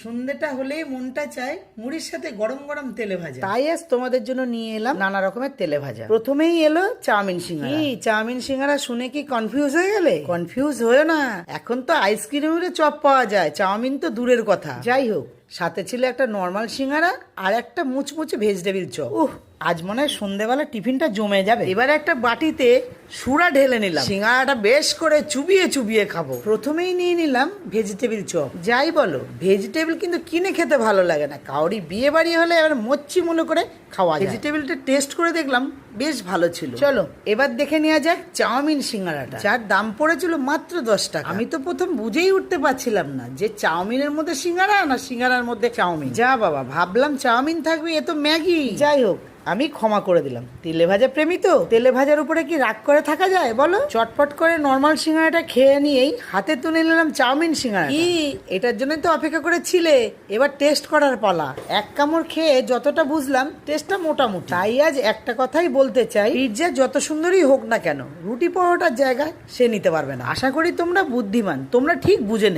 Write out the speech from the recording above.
সন্ধ্যেটা হলেই মনটা চায় মুড়ির সাথে গরম গরম তেলে ভাজা। তাই আজ তোমাদের জন্য নিয়ে এলাম নানা রকমের তেলে ভাজা। প্রথমেই এলো চাউমিন সিঙ্গারা। চাউমিন সিঙ্গারা শুনে কি কনফিউজ হয়ে গেলে? কনফিউজ হয়ে না, এখন তো আইসক্রিমের চপ পাওয়া যায়, চাউমিন তো দূরের কথা। যাই হোক, সাথে ছিল একটা নর্মাল সিঙ্গারা আর একটা মুচমুচে ভেজিটেবিল চপ। আজ মনে হয় সন্ধ্যেবেলা টিফিনটা জমে যাবে। এবার একটা বাটিতে সুরা ঢেলে নিলাম, সিঙ্গারাটা বেশ করে চুবিয়ে চুবিয়ে খাবো। প্রথমেই নিয়ে নিলাম ভেজিটেবিল চপ। যাই বলো, ভেজিটেবিল কিন্তু কিনে খেতে ভালো লাগে না, কাউরি বিয়ে বাড়ি হলে এবার মচ্ছি মনে করে খাওয়া যায়। ভেজিটেবিলটা টেস্ট করে দেখলাম বেশ ভালো ছিল। চলো এবার দেখে নেওয়া যাক চাউমিন সিঙ্গারাটা, যার দাম পড়েছিল মাত্র 10 টাকা। আমি তো প্রথম বুঝেই উঠতে পারছিলাম না যে চাউমিনের মধ্যে সিঙ্গারা না সিঙ্গারার মধ্যে চাউমিন। যা বাবা, ভাবলাম চাউমিন থাকবে, এ তো ম্যাগি। যাই হোক, আমি ক্ষমা করে দিলাম, তেলে ভাজা প্রেমী তো, তেলে ভাজার উপরে কি রাগ করে থাকা যায় বলো? চটপট করে নর্মাল সিঙ্গারাটা খেয়ে নিয়েই হাতে তুলে নিলাম চাউমিন সিঙ্গারা। কি এটার জন্য তো অপেক্ষা করে ছিলে, এবার টেস্ট করার পালা। এক কামড় খেয়ে যতটা বুঝলাম টেস্টটা মোটামুটি। তাই আজ একটা কথাই বলতে চাই, পিৎজা যত সুন্দরই হোক না কেন, রুটি পরোটার জায়গায় সে নিতে পারবে না। আশা করি তোমরা বুদ্ধিমান, তোমরা ঠিক বুঝে নেবে।